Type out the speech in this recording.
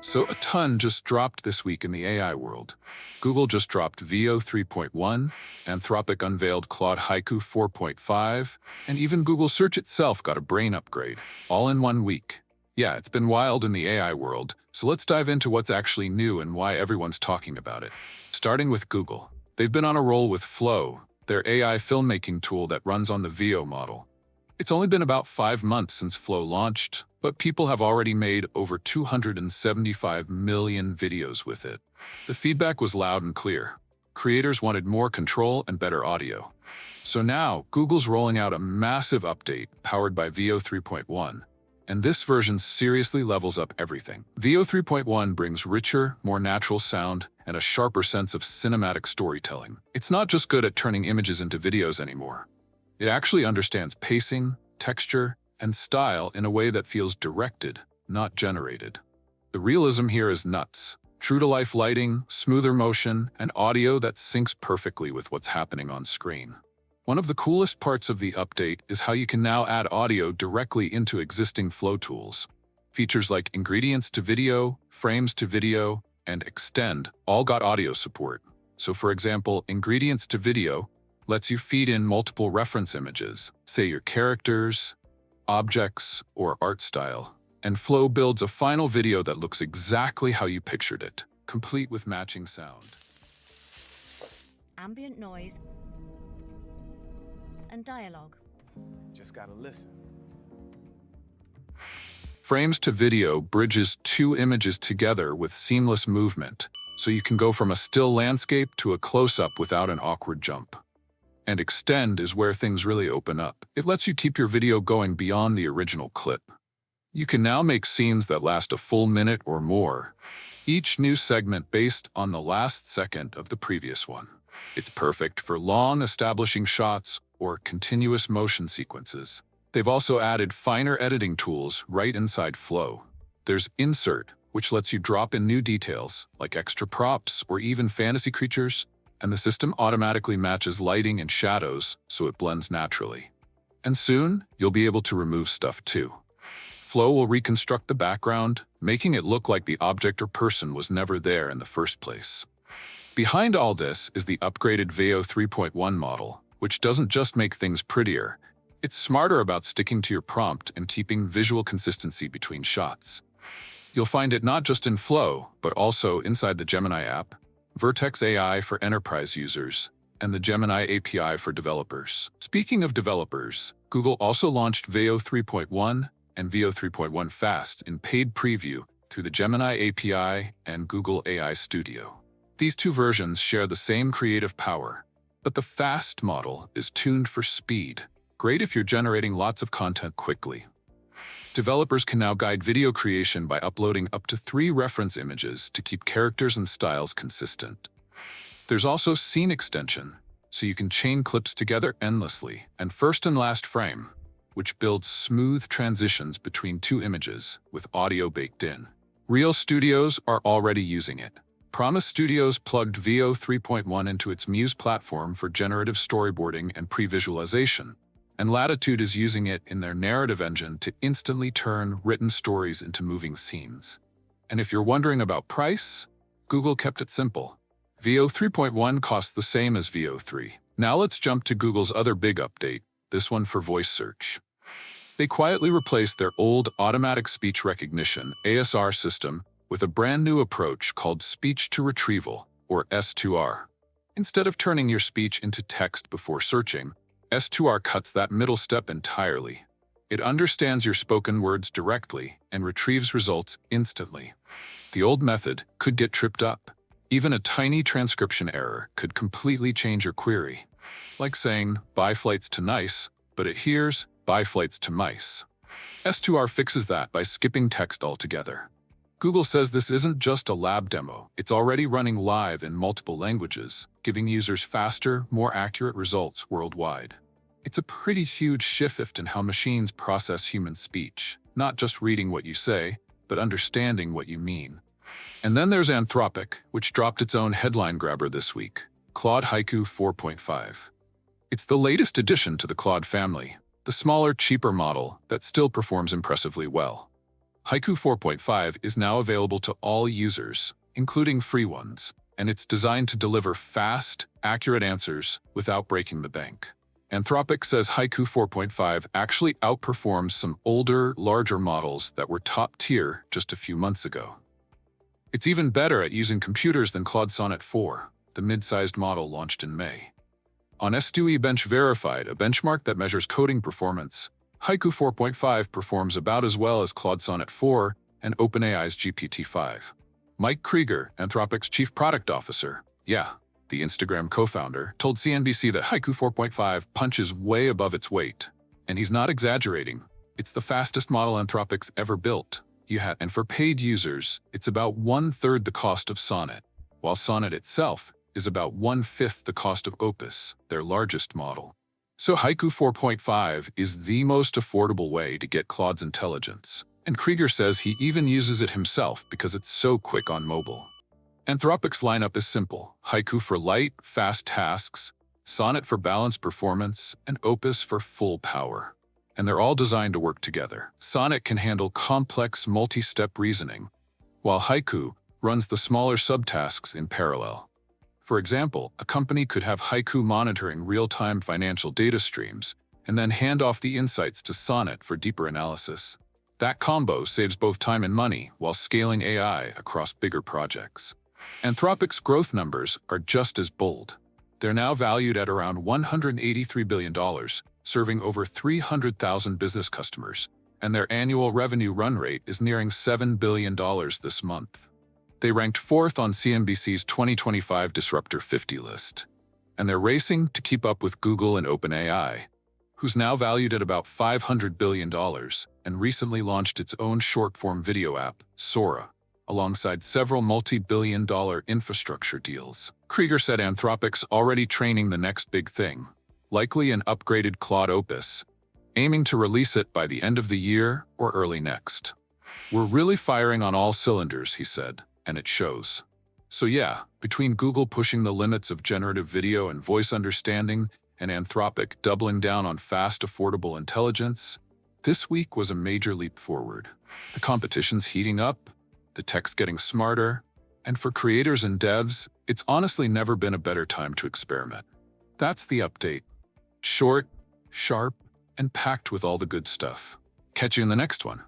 So a ton just dropped this week in the AI world. Google just dropped Veo 3.1, Anthropic unveiled Claude Haiku 4.5, and even Google Search itself got a brain upgrade, all in 1 week. Yeah, it's been wild in the AI world, so let's dive into what's actually new and why everyone's talking about it. Starting with Google. They've been on a roll with Flow, their AI filmmaking tool that runs on the Veo model. It's only been about 5 months since Flow launched, but people have already made over 275 million videos with it. The feedback was loud and clear. Creators wanted more control and better audio. So now, Google's rolling out a massive update powered by Veo 3.1. And this version seriously levels up everything. Veo 3.1 brings richer, more natural sound and a sharper sense of cinematic storytelling. It's not just good at turning images into videos anymore. It actually understands pacing, texture, and style in a way that feels directed, not generated. The realism here is nuts. True-to-life lighting, smoother motion, and audio that syncs perfectly with what's happening on screen. One of the coolest parts of the update is how you can now add audio directly into existing Flow tools. Features like Ingredients to Video, Frames to Video, and Extend all got audio support. So for example, Ingredients to Video lets you feed in multiple reference images, say your characters, objects, or art style, and Flow builds a final video that looks exactly how you pictured it, complete with matching sound. Ambient noise and dialogue. Just gotta listen. Frames to Video bridges two images together with seamless movement, so you can go from a still landscape to a close-up without an awkward jump. And Extend is where things really open up. It lets you keep your video going beyond the original clip. You can now make scenes that last a full minute or more, each new segment based on the last second of the previous one. It's perfect for long, establishing shots or continuous motion sequences. They've also added finer editing tools right inside Flow. There's Insert, which lets you drop in new details, like extra props or even fantasy creatures, and the system automatically matches lighting and shadows so it blends naturally. And soon, you'll be able to remove stuff too. Flow will reconstruct the background, making it look like the object or person was never there in the first place. Behind all this is the upgraded Veo 3.1 model, which doesn't just make things prettier. It's smarter about sticking to your prompt and keeping visual consistency between shots. You'll find it not just in Flow, but also inside the Gemini app, Vertex AI for enterprise users, and the Gemini API for developers. Speaking of developers, Google also launched Veo 3.1 and Veo 3.1 Fast in paid preview through the Gemini API and Google AI Studio. These two versions share the same creative power, but the Fast model is tuned for speed, great if you're generating lots of content quickly. Developers can now guide video creation by uploading up to 3 reference images to keep characters and styles consistent. There's also scene extension, so you can chain clips together endlessly, and first and last frame, which builds smooth transitions between 2 images with audio baked in. Real studios are already using it. Promise Studios plugged Veo 3.1 into its Muse platform for generative storyboarding and pre-visualization, and Latitude is using it in their narrative engine to instantly turn written stories into moving scenes. And if you're wondering about price, Google kept it simple. Veo 3.1 costs the same as Veo 3. Now let's jump to Google's other big update, this one for voice search. They quietly replaced their old automatic speech recognition (ASR) system with a brand new approach called Speech-to-Retrieval, or S2R. Instead of turning your speech into text before searching, S2R cuts that middle step entirely. It understands your spoken words directly and retrieves results instantly. The old method could get tripped up. Even a tiny transcription error could completely change your query. Like saying, "buy flights to Nice," but it hears, "buy flights to mice." S2R fixes that by skipping text altogether. Google says this isn't just a lab demo. It's already running live in multiple languages, giving users faster, more accurate results worldwide. It's a pretty huge shift in how machines process human speech, not just reading what you say, but understanding what you mean. And then there's Anthropic, which dropped its own headline grabber this week, Claude Haiku 4.5. It's the latest addition to the Claude family, the smaller, cheaper model that still performs impressively well. Haiku 4.5 is now available to all users, including free ones, and it's designed to deliver fast, accurate answers without breaking the bank. Anthropic says Haiku 4.5 actually outperforms some older, larger models that were top tier just a few months ago. It's even better at using computers than Claude Sonnet 4, the mid-sized model launched in May. On S2E Bench Verified, a benchmark that measures coding performance, Haiku 4.5 performs about as well as Claude Sonnet 4 and OpenAI's GPT-5. Mike Krieger, Anthropic's chief product officer, the Instagram co-founder, told CNBC that Haiku 4.5 punches way above its weight. And he's not exaggerating. It's the fastest model Anthropic's ever built. And for paid users, it's about 1/3 the cost of Sonnet, while Sonnet itself is about 1/5 the cost of Opus, their largest model. So Haiku 4.5 is the most affordable way to get Claude's intelligence. And Krieger says he even uses it himself because it's so quick on mobile. Anthropic's lineup is simple: Haiku for light, fast tasks, Sonnet for balanced performance, and Opus for full power. And they're all designed to work together. Sonnet can handle complex multi-step reasoning, while Haiku runs the smaller subtasks in parallel. For example, a company could have Haiku monitoring real-time financial data streams and then hand off the insights to Sonnet for deeper analysis. That combo saves both time and money while scaling AI across bigger projects. Anthropic's growth numbers are just as bold. They're now valued at around $183 billion, serving over 300,000 business customers, and their annual revenue run rate is nearing $7 billion this month. They ranked 4th on CNBC's 2025 Disruptor 50 list, and they're racing to keep up with Google and OpenAI, who's now valued at about $500 billion and recently launched its own short-form video app, Sora, alongside several multi-billion-dollar infrastructure deals. Krieger said Anthropic's already training the next big thing, likely an upgraded Claude Opus, aiming to release it by the end of the year or early next. We're really firing on all cylinders, he said, and it shows. So between Google pushing the limits of generative video and voice understanding and Anthropic doubling down on fast, affordable intelligence, this week was a major leap forward. The competition's heating up, the tech's getting smarter, and for creators and devs, it's honestly never been a better time to experiment. That's the update. Short, sharp, and packed with all the good stuff. Catch you in the next one.